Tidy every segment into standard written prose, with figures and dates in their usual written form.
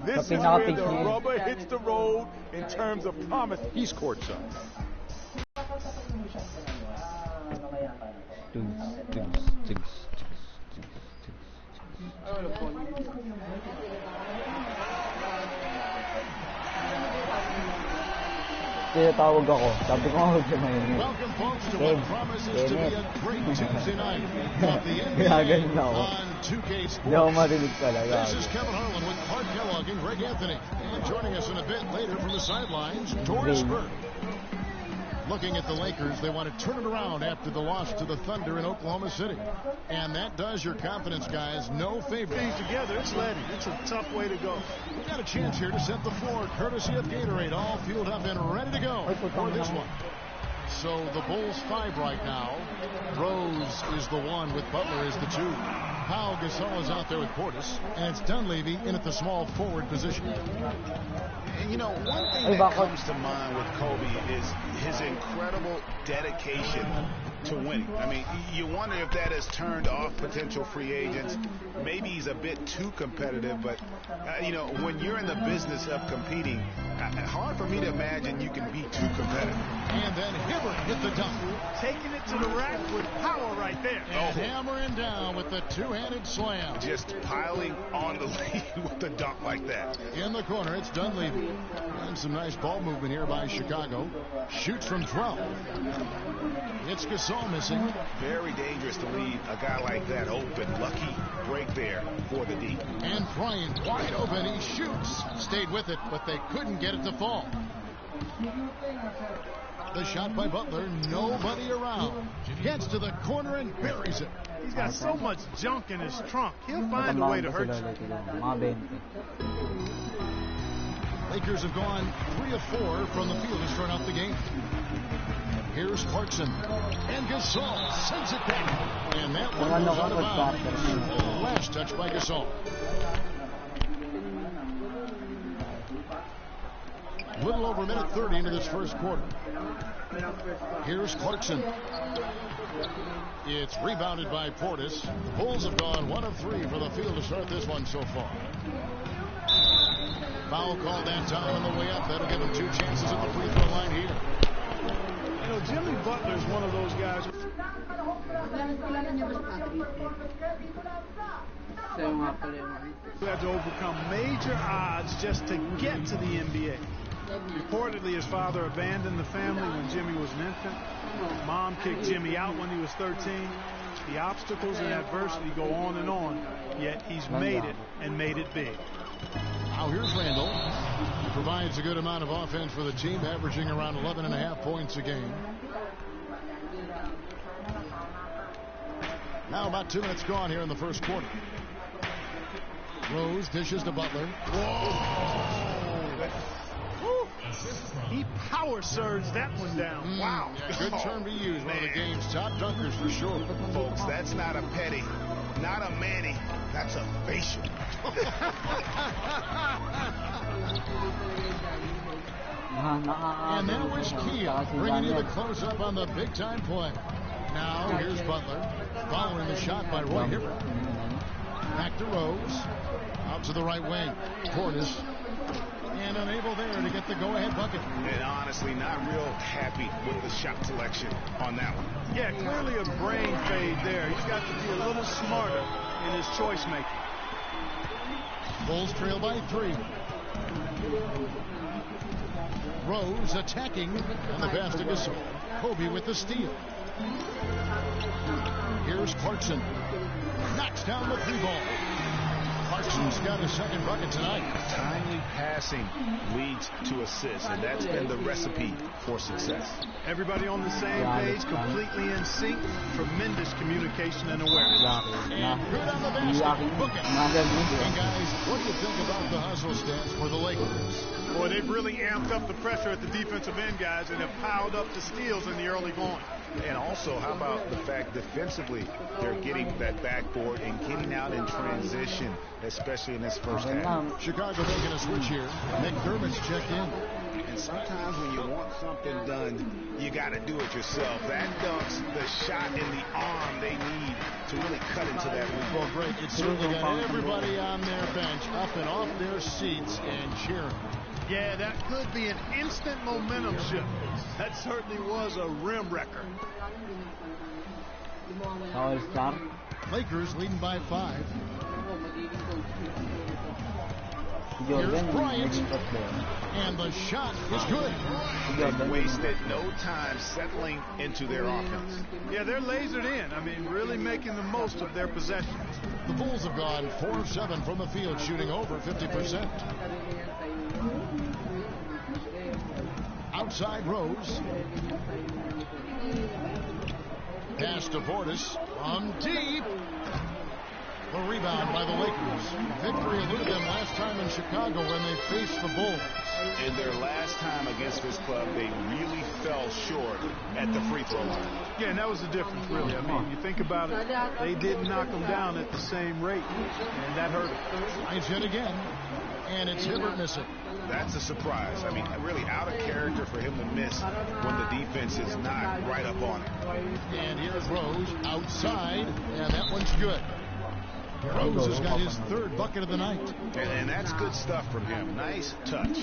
This is where the rubber hits the road in terms of promise. He's courtside. Tawag ako. Sabi ko huwag siya mainit. Welcome folks to what promises to be a great Tuesday night of the Ganun NBA ako. on 2K Hindi ako Sports. marinig talaga. This is Kevin Harlan with Clark Kellogg and Greg Anthony. And joining us in a bit later from the sidelines, Doris Burke. Looking at the Lakers, they want to turn it around after the loss to the Thunder in Oklahoma City. And that does your confidence guys no favor. Things together, it's letting. It's a tough way to go. We've got a chance here to set the floor, courtesy of Gatorade, all fueled up and ready to go for this one. So the Bulls 5 right now. Rose is the 1 with Butler is the 2. Pau Gasol is out there with Portis, and it's Dunleavy in at the small forward position. And you know, one thing that comes to mind with Kobe is his incredible dedication to winning. I mean, you wonder if that has turned off potential free agents. Maybe he's a bit too competitive, but, you know, when you're in the business of competing, hard for me to imagine you can be too competitive. And then Hibbert with the dunk. Taking it to the rack with power right there. And hammering down with the two-handed slam. Just piling on the lead with the dunk like that. In the corner, it's Dunleavy. And some nice ball movement here by Chicago. Shoots from 12. It's Gasol missing. Very dangerous to leave a guy like that open. Lucky break there for the D. And Bryant wide open. He shoots. Stayed with it, but they couldn't get it to fall. The shot by Butler. Nobody around. Gets to the corner and buries it. He's got so much junk in his trunk. He'll find a way to hurt you. Lakers have gone 3 of 4 from the field to start out the game. Here's Clarkson. And Gasol sends it back. And that one goes out of bounds. Last touch by Gasol. Little over a minute 30 into this first quarter. Here's Clarkson. It's rebounded by Portis. The Bulls have gone 1 of 3 from the field to start this one so far. Foul called that time on the way up. That'll give them 2 chances at the free throw line here. You know, Jimmy Butler is one of those guys. Who had to overcome major odds just to get to the NBA. Reportedly, his father abandoned the family when Jimmy was an infant. Mom kicked Jimmy out when he was 13. The obstacles and adversity go on and on, yet he's made it and made it big. Now here's Randall. He provides a good amount of offense for the team, averaging around 11.5 points a game. Now about 2 minutes gone here in the first quarter. Rose dishes to Butler. Whoa! He power surged that one down. Wow. Yeah, good term to use. One of the game's top dunkers for sure. Folks, that's not a petty, not a Manny. That's a facial. And that was Kia bringing you the close-up on the big-time play. Now here's Butler following the shot by Roy Hibbert. Back to Rose. Out to the right wing. Portis. And unable there to get the go-ahead bucket. And honestly, not real happy with the shot selection on that one. Yeah, clearly a brain fade there. He's got to be a little smarter in his choice making. Bulls trail by 3. Rose attacking, and the pass to Gasol. Kobe with the steal. Here's Clarkson. Knocks down the 3 ball. Clarkson's got his second bucket tonight. Timely passing leads to assists, and that's been the recipe for success. Everybody on the same page, completely in sync. Tremendous communication and awareness. And good on the basket. Book it. And guys, what do you think about the hustle stance for the Lakers? Boy, they've really amped up the pressure at the defensive end, guys, and have piled up the steals in the early going. And also, how about the fact defensively they're getting that backboard and getting out in transition, especially in this first half. Chicago making a switch here. McDermott's checked in. And sometimes when you want something done, you got to do it yourself. That dunk's the shot in the arm they need to really cut into that lead. Well, Greg, it's certainly got everybody on their bench up and off their seats and cheering. Yeah, that could be an instant momentum shift. That certainly was a rim wrecker. Lakers leading by 5. Here's Bryant, and the shot is good. They wasted no time settling into their offense. Yeah, they're lasered in. I mean, really making the most of their possessions. The Bulls have gone 4 of 7 from the field, shooting over 50%. Outside Rose. Pass to Portis from deep. The rebound by the Lakers. Victory eluded them last time in Chicago when they faced the Bulls. And their last time against this club, they really fell short at the free throw line. Yeah, and that was the difference, really. I mean, you think about it, they didn't knock them down at the same rate, and that hurt them. Drives in again, and it's Hibbert missing. That's a surprise. I mean, really out of character for him to miss when the defense is not right up on him. And here's Rose outside, and that one's good. Rose has got his 3rd bucket of the night. And that's good stuff from him. Nice touch.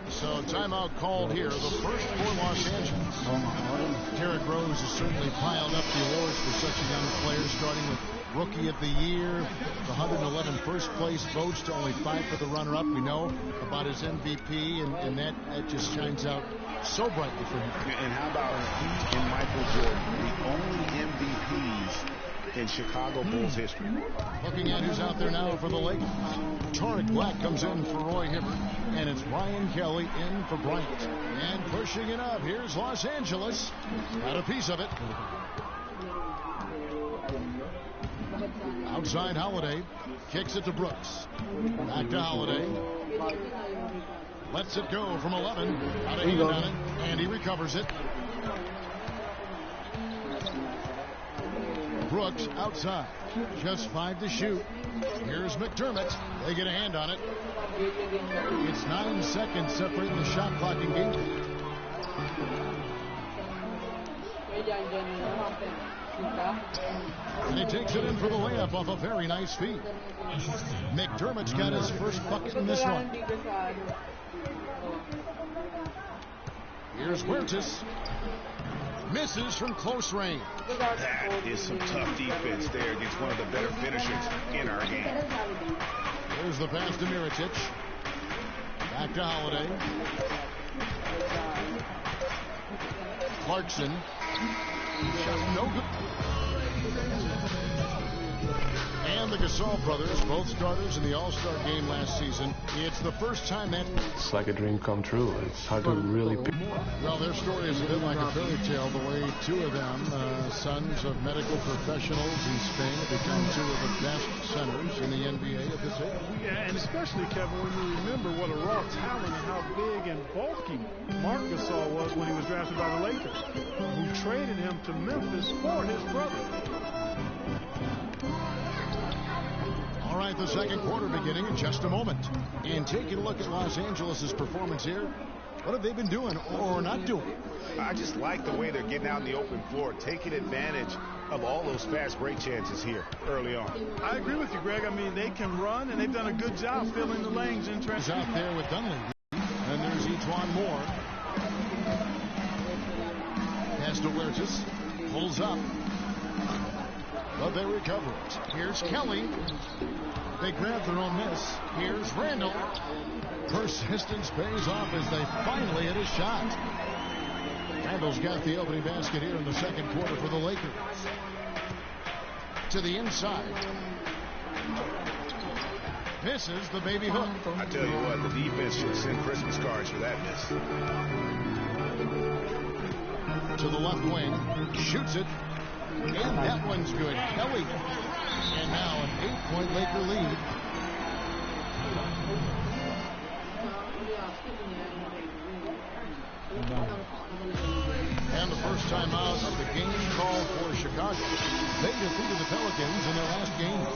So timeout called here, the first for Los Angeles. Derrick Rose has certainly piled up the awards for such a young player, starting with Rookie of the Year, the 111 first place votes to only 5 for the runner-up. We know about his MVP, and that just shines out so brightly for him. And how about he and Michael Jordan, the only MVPs in Chicago Bulls history. Looking at who's out there now for the Lakers. Tariq Black comes in for Roy Hibbert, and it's Ryan Kelly in for Bryant. And pushing it up, here's Los Angeles. Got a piece of it. Outside Holiday, kicks it to Brooks. Back to Holiday. Lets it go from 11. Out of hand on it, and he recovers it. Brooks outside. Just 5 to shoot. Here's McDermott. They get a hand on it. It's 9 seconds separating the shot clock and game. And he takes it in for the layup off a very nice feed. McDermott's got his first bucket in this one. Here's Huertas. Misses from close range. That is some tough defense there against one of the better finishers in our game. There's the pass to Mirotic. Back to Holiday. Clarkson. Shot no good. And the Gasol brothers, both starters in the All-Star game last season. It's the first time that... It's like a dream come true. It's hard to really... Well, their story is a bit like a fairy tale, the way 2 of them, sons of medical professionals in Spain, have become 2 of the best centers in the NBA of this age. Yeah, and especially, Kevin, when you remember what a raw talent and how big and bulky Marc Gasol was when he was drafted by the Lakers, who traded him to Memphis for his brother. All right, the second quarter beginning in just a moment. And taking a look at Los Angeles' performance here, what have they been doing or not doing? I just like the way they're getting out in the open floor, taking advantage of all those fast break chances here early on. I agree with you, Greg. I mean, they can run, and they've done a good job filling the lanes in transition. He's out there with Dunleavy. And there's E'Twaun Moore. Pass to Huertas. Pulls up. But they recover it. Here's Kelly. They grab their own miss. Here's Randall. Persistence pays off as they finally hit a shot. Randall's got the opening basket here in the second quarter for the Lakers. To the inside. Misses the baby hook. I tell you what, the defense should send Christmas cards for that miss. To the left wing. Shoots it. And that one's good. Kelly. And now an 8-point Laker lead. And the first time out of the game called for Chicago. They defeated the Pelicans in their last game.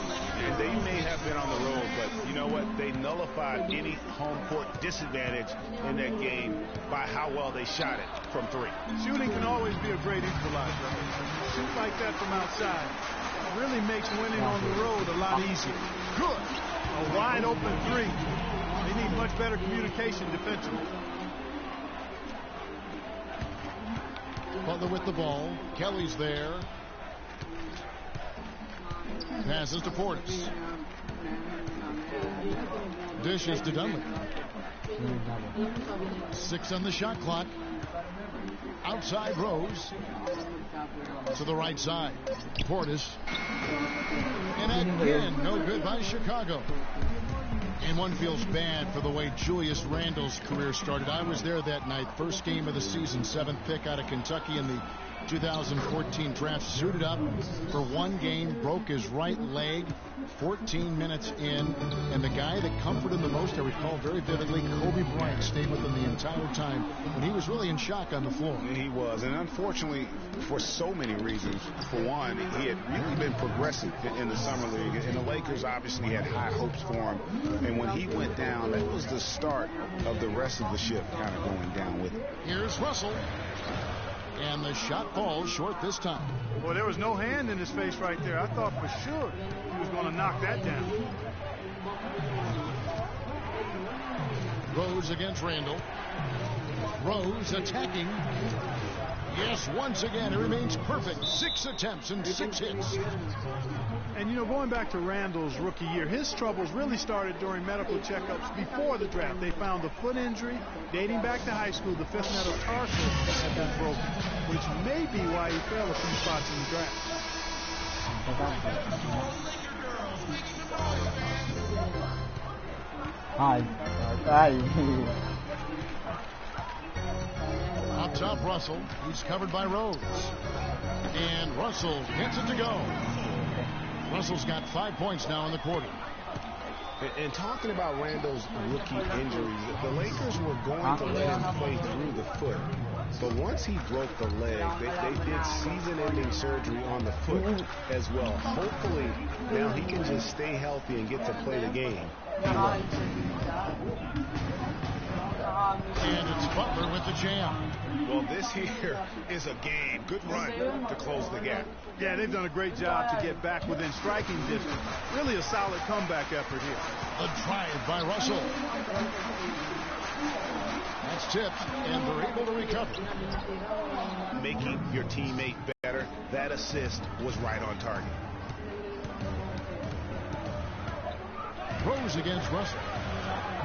And they may have been on the road, but, you know, know what? They nullified any home court disadvantage in that game by how well they shot it from three. Shooting can always be a great equalizer. I mean, when you shoot like that from outside, it really makes winning on the road a lot easier. Good. A wide open three. They need much better communication defensively. Butler with the ball. Kelly's there. Passes to Portis. Dishes to Dunley. 6 on the shot clock. Outside Rose. To the right side. Portis. And again, no good by Chicago. And one feels bad for the way Julius Randle's career started. I was there that night. First game of the season, 7th pick out of Kentucky in the 2014 draft. Suited up for one game, broke his right leg 14 minutes in. And the guy that comforted him the most, I recall very vividly, Kobe Bryant, stayed with him the entire time when he was really in shock on the floor. And he was. And unfortunately, for so many reasons. For one, he had really been progressive in the summer league. And the Lakers obviously had high hopes for him. And when he went down, that was the start of the rest of the ship kind of going down with him. Here's Russell. And the shot falls short this time. Well, there was no hand in his face right there. I thought for sure he was going to knock that down. Rose against Randle. Rose attacking. Yes, once again, it remains perfect. 6 attempts and 6 hits. And, you know, going back to Randle's rookie year, his troubles really started during medical checkups before the draft. They found a foot injury dating back to high school. The fifth metatarsal had been broken, which may be why he fell a few spots in the draft. Up top, Russell. He's covered by Rose. And Russell gets it to go. Russell's got 5 points now in the quarter. And talking about Randle's rookie injuries, the Lakers were going to let him play through the foot. But once he broke the leg, they did season-ending surgery on the foot as well. Hopefully, now he can just stay healthy and get to play the game. And it's Butler with the jam. Well, this here is a game. Good run to close the gap. Yeah, they've done a great job to get back within striking distance. Really a solid comeback effort here. The drive by Russell. That's tipped, and they're able to recover. Making your teammate better. That assist was right on target. Rose against Russell.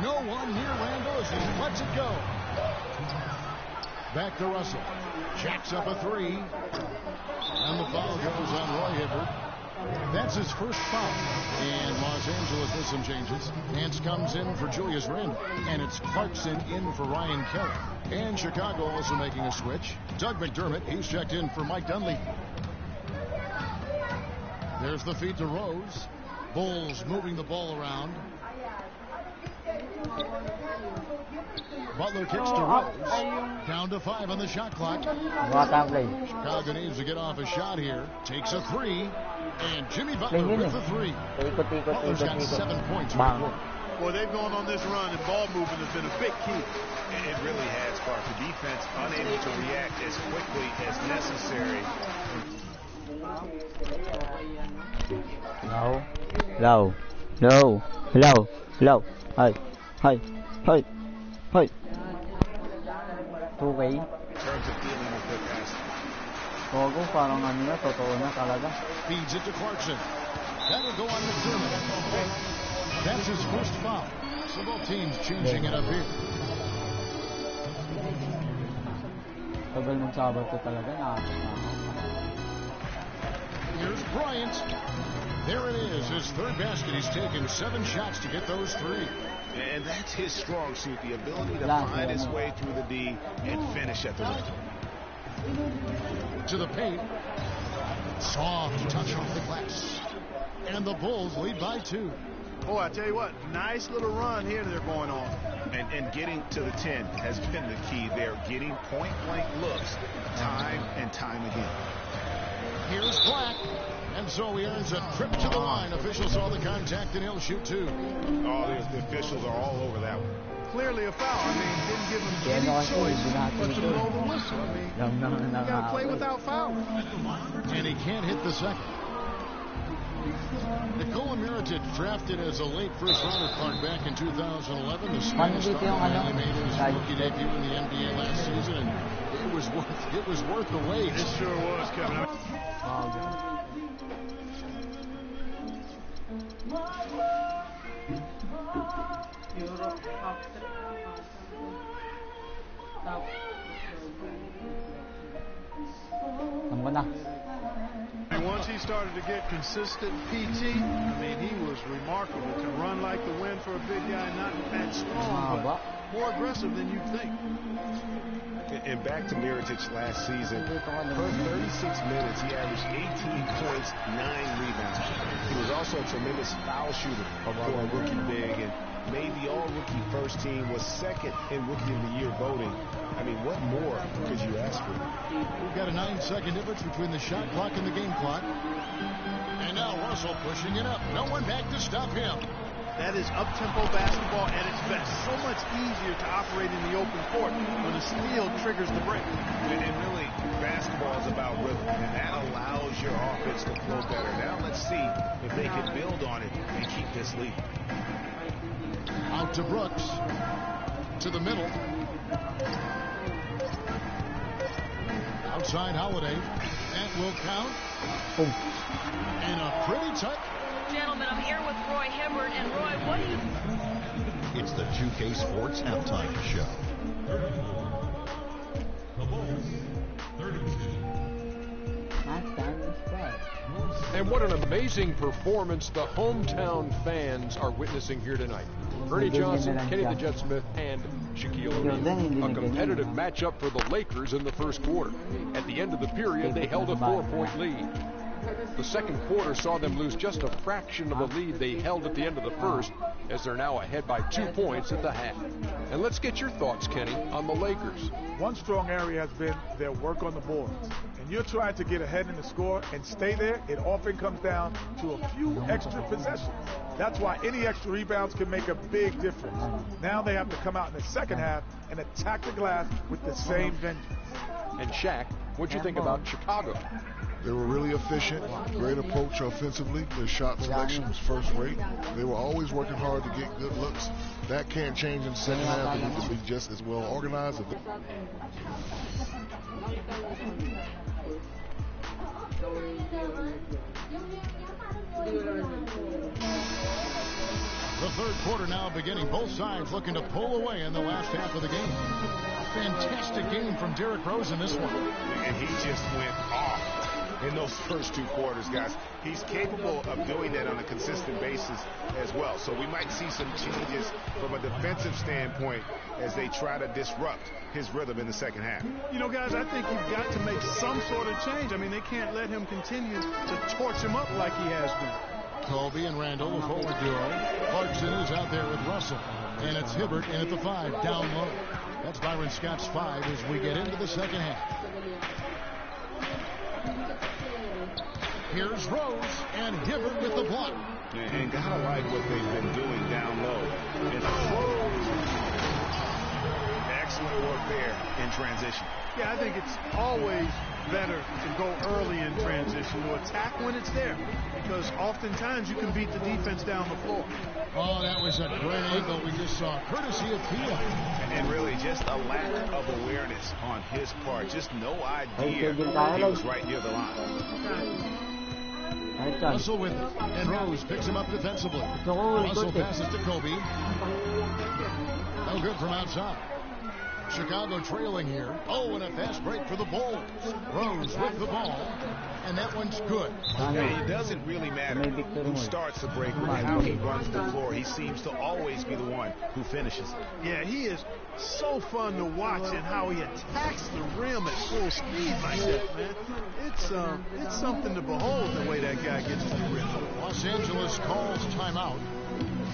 No one near Randle as he lets it go. Back to Russell. Jacks up a 3. And the foul goes on Roy Hibbert. That's his first foul. And Los Angeles with some changes. Nance comes in for Julius Randle. And it's Clarkson in for Ryan Kelly. And Chicago also making a switch. Doug McDermott, he's checked in for Mike Dunleavy. There's the feed to Rose. Bulls moving the ball around. Butler kicks to Rose. Down to 5 on the shot clock. Chicago needs to get off a shot here. Takes a 3. And Jimmy Butler with the 3. Butler's got 7 points. Well, they've gone on this run, and ball movement has been a big key. It really has, Clark. The defense unable to react as quickly as necessary. Low. Hi. 2K. In terms of dealing with their passing. Gogo, parang ano na, totoo na talaga. Feeds it to Clarkson. That'll go on McDermott. That's his first foul. So both teams changing it up here. Tagal ng sabat ko talaga na. Here's Bryant. There it is, his third basket. He's taken 7 shots to get those 3. And that's his strong suit, the ability to find his way through the D and finish at the rim. To the paint. Soft touch off the glass. And the Bulls lead by 2. Oh, I tell you what, nice little run here they're going on. And getting to the 10 has been the key. They're getting point-blank looks time and time again. Here's Black. And so he earns a trip to the line. Officials saw the contact, and he'll shoot two. Oh, the officials are all over that one. Clearly a foul. I mean, didn't give him any choice but to blow the whistle. I mean, you got to play without fouling. And he can't hit the second. Nikola Mirotic, drafted as a late first-rounder card back in 2011. The Spanish star finally made his rookie debut in the NBA last season, and it was worth the wait. It sure was, Kevin. And once he started to get consistent PT, I mean, he was remarkable. Can run like the wind for a big guy, not that strong, but more aggressive than you'd think. And back to Mirotic last season, for 36 minutes, he averaged 18 points, 9 rebounds. He was also a tremendous foul shooter for a rookie big, and made the all-rookie first team, was second in Rookie of the Year voting. I mean, what more could you ask for? We've got a 9-second difference between the shot clock and the game clock. And now Russell pushing it up. No one back to stop him. That is up-tempo basketball at its best. So much easier to operate in the open court when a steal triggers the break. And really, basketball is about rhythm, and that allows your offense to flow better. Now let's see if they can build on it and keep this lead. Out to Brooks. To the middle. Outside Holiday. That will count. And a pretty tight. Gentlemen, I'm here with Roy Hibbert. And Roy, what do you... It's the 2K Sports Halftime Show. And what an amazing performance the hometown fans are witnessing here tonight. Ernie Johnson, Kenny the Jet Smith, and Shaquille O'Neal. A competitive matchup for the Lakers in the first quarter. At the end of the period, they held a 4-point lead. The second quarter saw them lose just a fraction of the lead they held at the end of the first, as they're now ahead by 2 points at the half. And let's get your thoughts, Kenny, on the Lakers. One strong area has been their work on the boards. And you're trying to get ahead in the score and stay there. It often comes down to a few extra possessions. That's why any extra rebounds can make a big difference. Now they have to come out in the second half and attack the glass with the same vengeance. And Shaq, what'd you think about Chicago? They were really efficient, great approach offensively. Their shot selection was first rate. They were always working hard to get good looks. That can't change in the second half. They need to be just as well organized. The third quarter now beginning. Both sides looking to pull away in the last half of the game. Fantastic game from Derrick Rose in this one. And he just went off in those first 2 quarters, guys. He's capable of doing that on a consistent basis as well. So we might see some changes from a defensive standpoint as they try to disrupt his rhythm in the second half. You know, guys, I think you've got to make some sort of change. I mean, they can't let him continue to torch him up like he has been. Kobe and Randall, the forward duo. Clarkson is out there with Russell. And it's Hibbert in at the 5, down low. That's Byron Scott's 5 as we get into the second half. Here's Rose and Hibbert with the block. And gotta like what they've been doing down low. And excellent work there in transition. Yeah, I think it's always better to go early in transition, to attack when it's there, because oftentimes you can beat the defense down the floor. Oh, that was a great angle we just saw, courtesy of Pia. And really just a lack of awareness on his part. Just no idea he was right near the line. Russell with it, and Rose picks him up defensively. Russell passes to Kobe. No good from outside. Chicago trailing here. Oh, and a fast break for the Bulls. Rose with the ball, and that one's good. And it doesn't really matter who starts the break or how he runs the floor. He seems to always be the one who finishes. Yeah, he is so fun to watch, and how he attacks the rim at full speed like that, man. It's something to behold, the way that guy gets to the rim. Los Angeles calls timeout.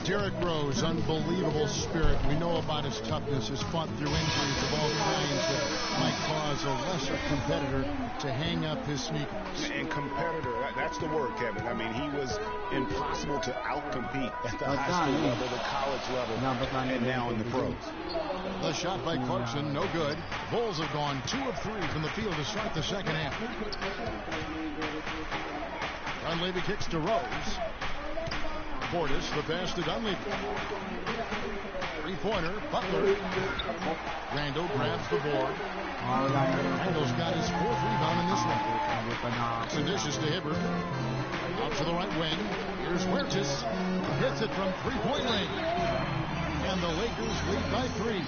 Derrick Rose, unbelievable spirit. We know about his toughness, has fought through injuries of all kinds that might cause a lesser competitor to hang up his sneakers. And competitor, that's the word, Kevin. I mean, he was impossible to outcompete at the high school level, the college level, and now in the pros. The shot by Clarkson, no good. Bulls have gone 2 of 3 from the field to start the second half. Dunleavy kicks to Rose. Portis, the pass to Dunleavy. Three-pointer, Butler. Randall grabs the board. Randall's got his 4th rebound in this one. Some dishes to Hibbert. Out to the right wing. Here's Huertas. Hits it from three-point range. And the Lakers lead by 3.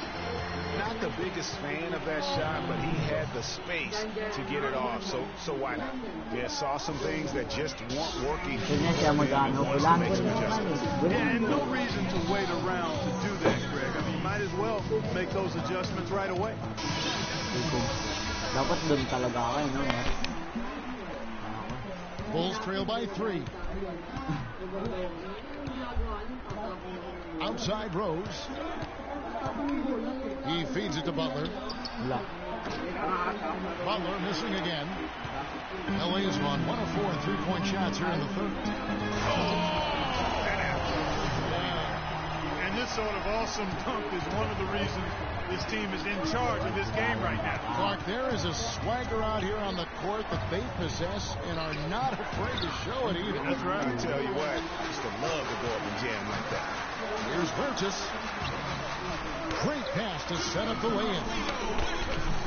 Not the biggest fan of that shot, but he had the space to get it off, so why not? Yeah, saw some things that just weren't working. Yeah, and no reason to wait around to do that, Greg. I mean, might as well make those adjustments right away. Bulls trail by 3. Outside Rose. He feeds it to Butler. Butler missing again. LA's won 1 of 4 in three-point shots here in the third. And this sort of awesome dunk is one of the reasons this team is in charge of this game right now. Clark, there is a swagger out here on the court that they possess and are not afraid to show it either. That's right. I tell you what, I used to love to go up and jam like that. Here's Huertas. Great pass to set up the lay-in.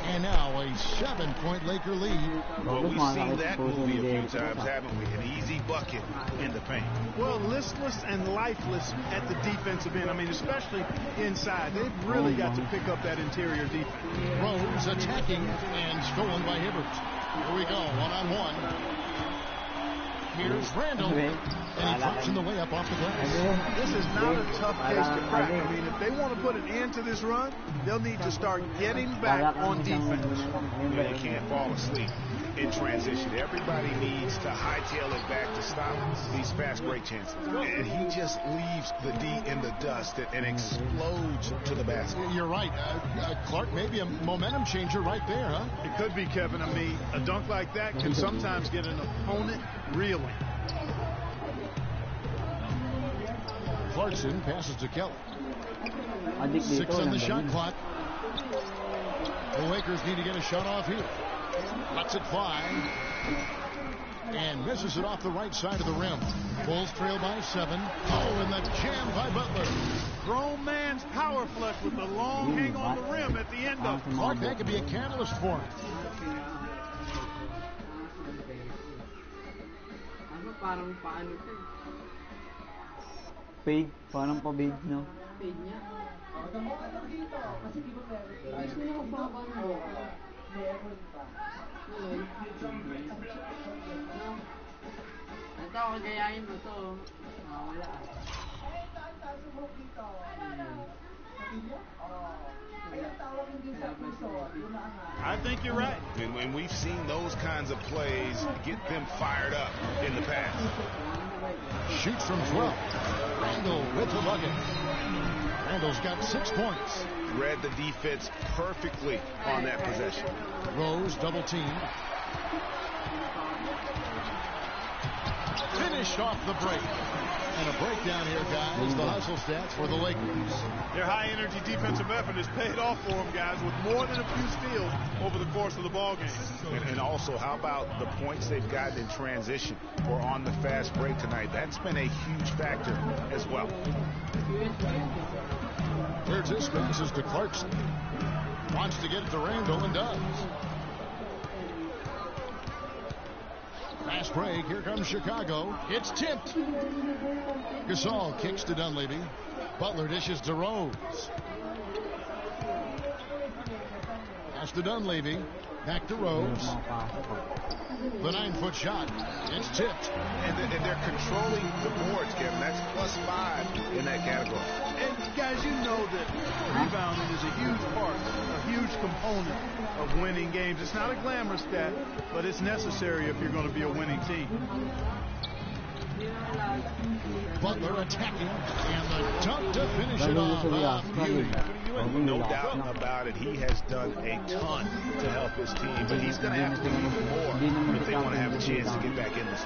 And now a 7-point Laker lead. Well, we've seen that movie a few times, haven't we? An easy bucket in the paint. Well, listless and lifeless at the defensive end. I mean, especially inside. They've really got to pick up that interior defense. Rose attacking and stolen by Hibbert. Here we go, one-on-one. Here's Randall. And he drops in the layup off the glass. This is not a tough case to crack. I mean, if they want to put an end to this run, they'll need to start getting back on defense. They can't fall asleep in transition. Everybody needs to hightail it back to stop these fast break chances. And he just leaves the D in the dust and explodes to the basket. You're right. Clark, maybe a momentum changer right there, huh? It could be, Kevin. I mean, a dunk like that can sometimes get an opponent reeling. Clarkson passes to Kelly. 6 on the shot clock. The Lakers need to get a shot off here. Lets it fly. And misses it off the right side of the rim. Bulls trail by 7. Oh, and the jam by Butler. Grown man's power flush with the long hang on the rim at the end of it. Clark, that could be a catalyst for him. Fade, parang pa-big, no? I think you're right. And we've seen those kinds of plays get them fired up in the past. Shoots from 12. Randall with the bucket. Randall's got 6 points. Read the defense perfectly on that possession. Rose double team. Finished off the break. And a breakdown here, guys. The hustle stats for the Lakers. Their high-energy defensive effort has paid off for them, guys, with more than a few steals over the course of the ball game. And also, how about the points they've gotten in transition or on the fast break tonight? That's been a huge factor as well. There's this passes to Clarkson. Wants to get it to Randall and does. Fast break. Here comes Chicago. It's tipped. Gasol kicks to Dunleavy. Butler dishes to Rose. Pass to Dunleavy. Back to Rose. The 9-foot shot. It's tipped. And they're controlling the boards, Kevin. That's +5 in that category. And, guys, you know that rebounding is a huge part, a huge component of winning games. It's not a glamour stat, but it's necessary if you're going to be a winning team. Butler attacking, and the dunk to finish it off. Beauty. No doubt about it. He has done a ton to help his team, but he's going to have to do more if they want to have a chance to get back in this.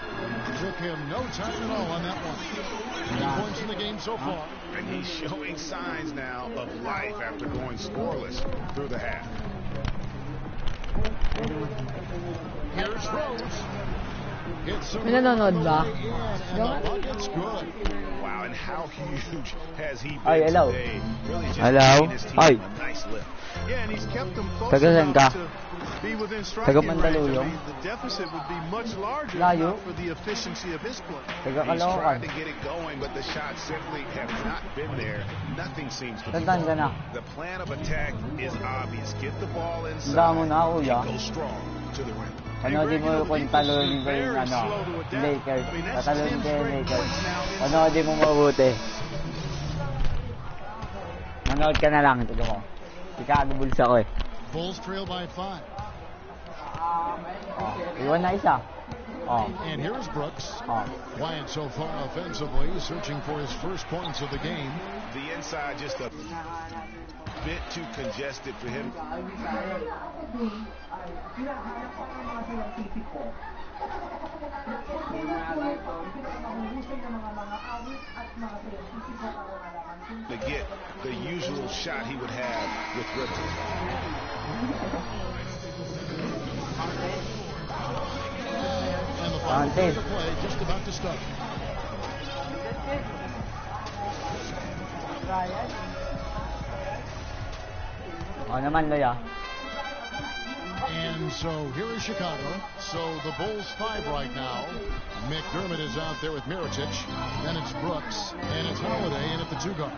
Took him no time at all on that one. 3 points in the game so far. And he's showing signs now of life after going scoreless through the half. Here's Rose. It's Nanonood ba? It's good. Wow, and how huge has he been hello. today? Really just Hello. giving his team a nice lift. Yeah, and he's kept them close Taga enough to be within striking range. I Mandaluyong. mean, the deficit would be much larger Layo. for the efficiency of his play. Taga He's tried Caloocan. to get it going, but the shots simply have not been there. Nothing seems to be Tandaan ka na. The plan of attack is obvious. Get the ball inside Tandaan mo na, kuya. and go strong to the rim. Panoodin mo kung talonin ko yung Lakers. Tatalonin ko yung Lakers. Panoodin mo mabuti. Manood ka na lang. Ito ko. Chicago Bulls ako eh. Bulls trail by 5. Iwan na isa. And here's Brooks. Quiet so far offensively, searching for his first points of the game. The inside just a bit too congested for him. To get the usual shot he would have with Ripton. And the final play of the play just about to start. Naman, Loya. And so here is Chicago. So the Bulls 5 right now. McDermott is out there with Mirotic. Then it's Brooks. And it's Holiday in at the 2 guard.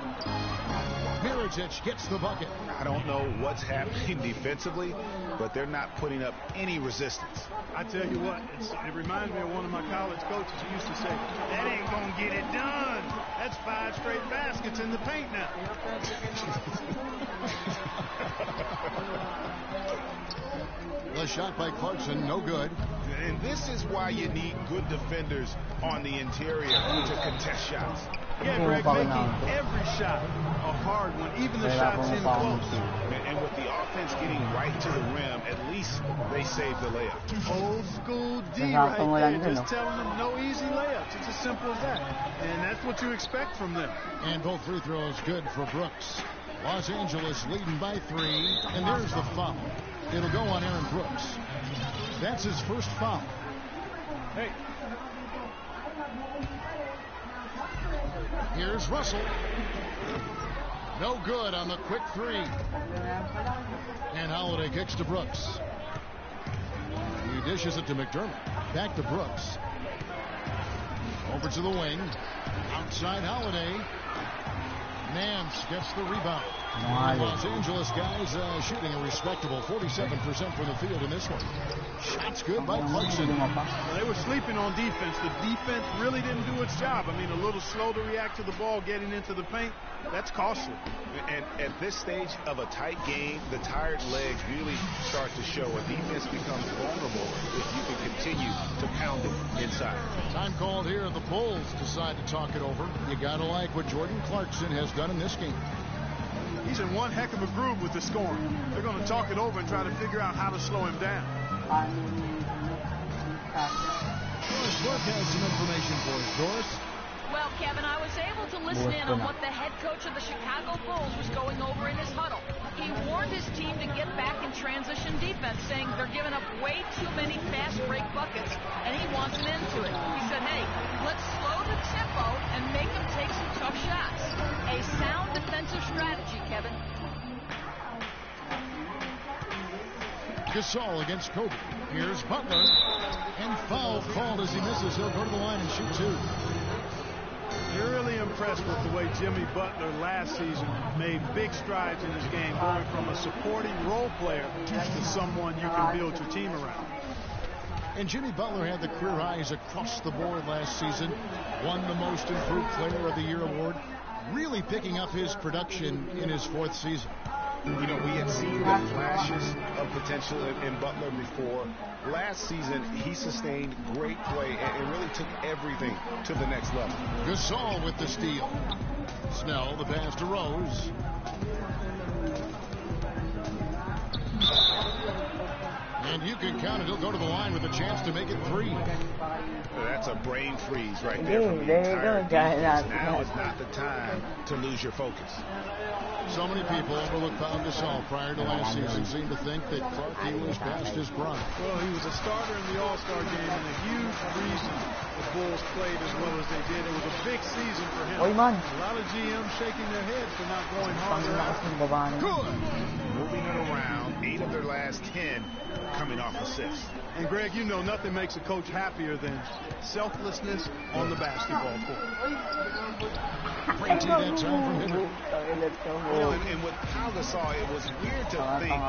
Mirotic gets the bucket. I don't know what's happening defensively, but they're not putting up any resistance. I tell you what, it reminds me of one of my college coaches who used to say, that ain't going to get it done. That's 5 straight baskets in the paint now. The shot by Clarkson, no good. And this is why you need good defenders on the interior to contest shots. Yeah, Greg, making every shot a hard one, even the shots in close. And with the offense getting right to the rim, at least they save the layup. Old school D right there, just telling them no easy layups. It's as simple as that. And that's what you expect from them. And both free throws good for Brooks. Los Angeles leading by 3, and there's the foul. It'll go on Aaron Brooks. That's his first foul. Hey. Here's Russell. No good on the quick 3. And Holiday kicks to Brooks. He dishes it to McDermott. Back to Brooks. Over to the wing. Outside Holiday. Nance gets the rebound. Los Angeles guys shooting a respectable 47% from the field in this one. Shots good by Clarkson. They were sleeping on defense. The defense really didn't do its job. I mean, a little slow to react to the ball getting into the paint. That's costly. And at this stage of a tight game, the tired legs really start to show. A defense becomes vulnerable if you can continue to pound it inside. Time called here. The Bulls decide to talk it over. You got to like what Jordan Clarkson has done in this game. He's in one heck of a groove with the scoring. They're going to talk it over and try to figure out how to slow him down. Doris Burke has some information for us. Doris? Well, Kevin, I was able to listen in on what the head coach of the Chicago Bulls was going over in his huddle. He warned his team to get back in transition defense, saying they're giving up way too many fast break buckets, and he wants an end to it. He said, hey, let's slow the tempo and make them take some tough shots. A sound defensive strategy, Kevin. Gasol against Kobe. Here's Butler. And foul called as he misses. He'll go to the line and shoot 2. Really impressed with the way Jimmy Butler last season made big strides in his game, going from a supporting role player to someone you can build your team around. And Jimmy Butler had the career highs across the board last season. Won the Most Improved Player of the Year award. Really picking up his production in his 4th season. You know, we had seen the flashes of potential in Butler before. Last season, he sustained great play and really took everything to the next level. Gasol with the steal. Snell, the pass to Rose. And you can count it. He'll go to the line with a chance to make it 3. That's a brain freeze right there from the entire defense. Now is not the time to lose your focus. So many people overlook Pau Gasol prior to last season seem to think that Clarke was past his prime. Well, he was a starter in the All-Star game and a huge reason the Bulls played as well as they did. It was a big season for him. A lot of GMs shaking their heads for not going harder out. Good. Moving it around, 8 of their last 10 coming off assists. And Greg, you know nothing makes a coach happier than selflessness on the basketball court. Great that time from Hibbert. And with Pau Gasol, it was weird to think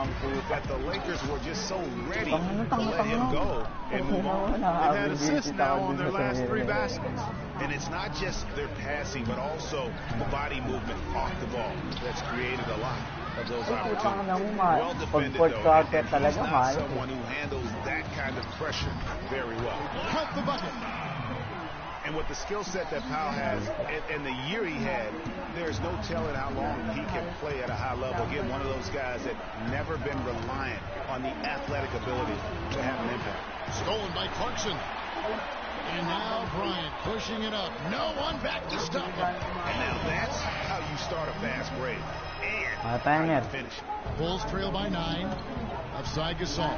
that the Lakers were just so ready to let him go and move on. They've had assists now on their last 3 baskets. And it's not just their passing, but also the body movement off the ball that's created a lot of those opportunities. Well defended, though. He's not someone who handles that kind of pressure very well. Cut the bucket. And with the skill set that Pau has and the year he had, there's no telling how long he can play at a high level. Again, one of those guys that never been reliant on the athletic ability to have an impact. Stolen by Clarkson. And now Bryant pushing it up. No one back to stop him. And now that's how you start a fast break. And how you finish. Bulls trail by 9. Upside Gasol.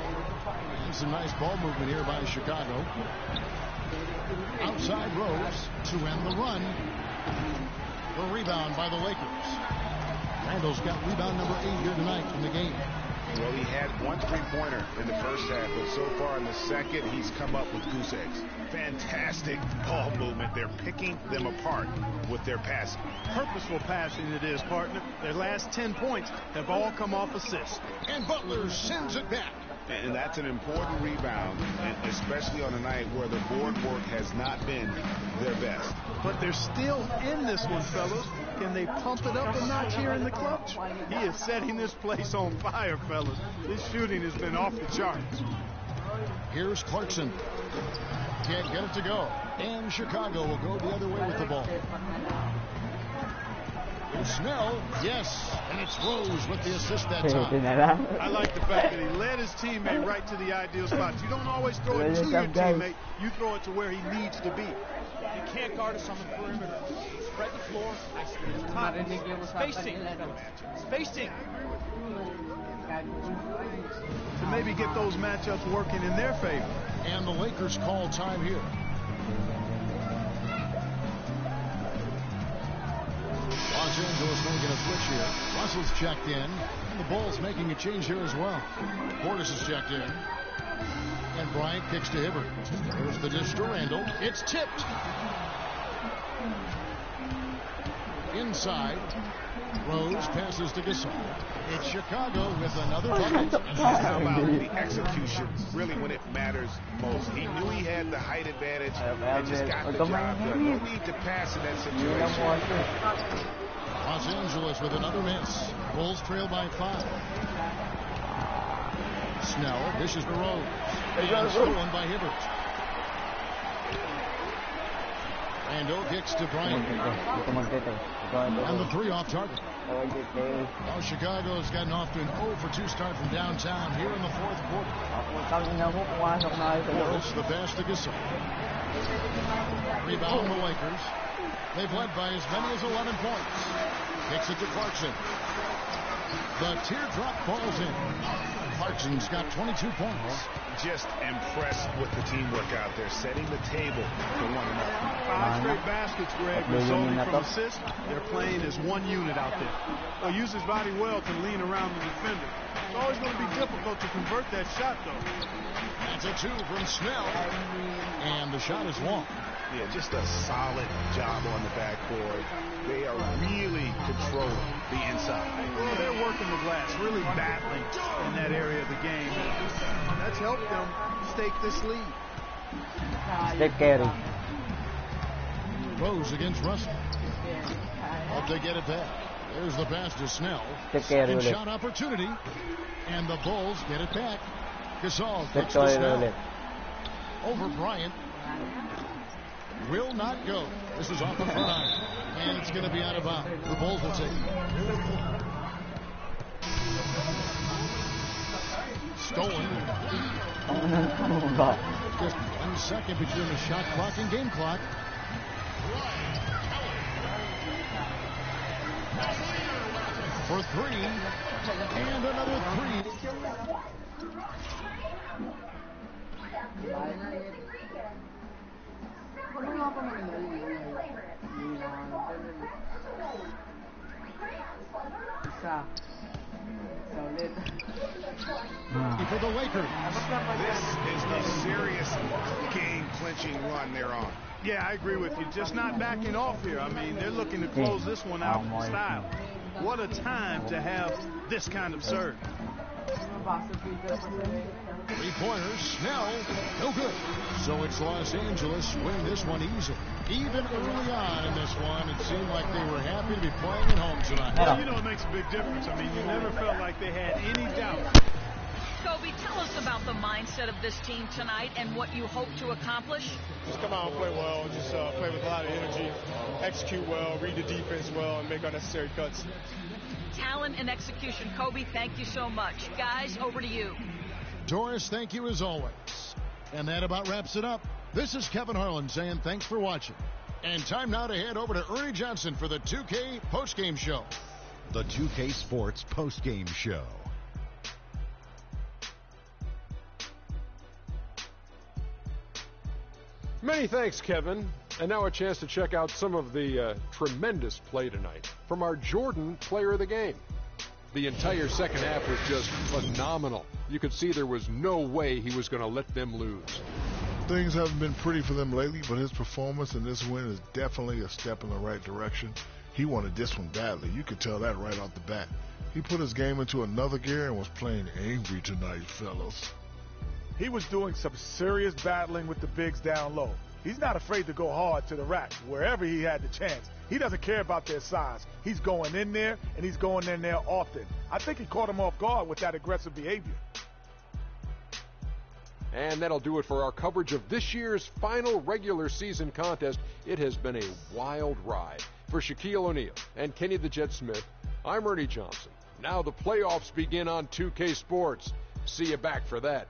And some nice ball movement here by Chicago. Outside Rose to end the run. The rebound by the Lakers. Randall's got rebound number 8 here tonight in the game. Well, he had 1 3-pointer in the first half, but so far in the second, he's come up with goose eggs. Fantastic ball movement. They're picking them apart with their passing. Purposeful passing it is, partner. Their last 10 points have all come off assists. And Butler sends it back. And that's an important rebound, especially on a night where the board work has not been their best. But they're still in this one, fellas. Can they pump it up a notch here in the clutch? He is setting this place on fire, fellas. His shooting has been off the charts. Here's Clarkson. Can't get it to go. And Chicago will go the other way with the ball. Snell, yes, and it's Rose with the assist that time. I like the fact that he led his teammate right to the ideal spots. You don't always throw it to your teammate. You throw it to where he needs to be. You can't guard us on the perimeter. Spread the floor. Spacing. Spacing. To maybe get those matchups working in their favor. And the Lakers call time here. Los Angeles making a switch here. Russell's checked in. And the Bulls making a change here as well. Portis is checked in. And Bryant kicks to Hibbert. There's the dish to Randall. It's tipped. Inside. Rose passes to Gasol. It's Chicago with another bucket. How about the execution, really when it matters most? He knew he had the height advantage and just got the job done. No need to pass in that situation. Los Angeles with another miss. Bulls trail by 5. Snell dishes to Rose. And stolen by Hibbert. Randall kicks to Bryant. And the 3 off target. Well, Chicago's gotten off to an 0-for-2 start from downtown here in the 4th quarter. Portis the pass to Gasol. Rebound the Lakers. They've led by as many as 11 points. Kicks it to Clarkson. The teardrop falls in. Clarkson's got 22 points. Just impressed with the teamwork out there, setting the table for one another. 5 straight baskets, Greg, resulting from assists. They're playing as one unit out there. They'll use his body well to lean around the defender. It's always going to be difficult to convert that shot, though. That's a 2 from Snell. And the shot is long. Yeah, just a solid job on the backboard. They are really controlling the inside. Well, they're working the glass, really battling in that area of the game. That's helped them stake this lead. Step carry. Rose against Russell. Hope they get it back. There's the pass to Snell. Second shot opportunity. And the Bulls get it back. Gasol flips to Snell. Over Bryant. Will not go. This is off the front iron. And it's going to be out of bounds. The Bulls will take it. Stolen. Just 1 second between the shot clock and game clock. For 3. And another 3. For the Lakers. This is the serious game-clinching run they're on. Yeah, I agree with you. Just not backing off here. I mean, they're looking to close this one out in style. What a time to have this kind of serve. 3-pointers. Snell. No good. So it's Los Angeles winning this one easily. Even early on in this one, it seemed like they were happy to be playing at home tonight. Well, you know, it makes a big difference. I mean, you never felt like they had any doubt. Kobe, tell us about the mindset of this team tonight and what you hope to accomplish. Just come out and play well. Just play with a lot of energy, execute well, read the defense well, and make unnecessary cuts. Talent and execution. Kobe, thank you so much. Guys, over to you. Doris, thank you as always. And that about wraps it up. This is Kevin Harlan saying thanks for watching. And time now to head over to Ernie Johnson for the 2K postgame show. The 2K Sports postgame show. Many thanks, Kevin. And now a chance to check out some of the tremendous play tonight from our Jordan player of the game. The entire second half was just phenomenal. You could see there was no way he was going to let them lose. Things haven't been pretty for them lately, but his performance in this win is definitely a step in the right direction. He wanted this one badly. You could tell that right off the bat. He put his game into another gear and was playing angry tonight, fellas. He was doing some serious battling with the bigs down low. He's not afraid to go hard to the rack wherever he had the chance. He doesn't care about their size. He's going in there, and he's going in there often. I think he caught him off guard with that aggressive behavior. And that'll do it for our coverage of this year's final regular season contest. It has been a wild ride. For Shaquille O'Neal and Kenny the Jet Smith, I'm Ernie Johnson. Now the playoffs begin on 2K Sports. See you back for that.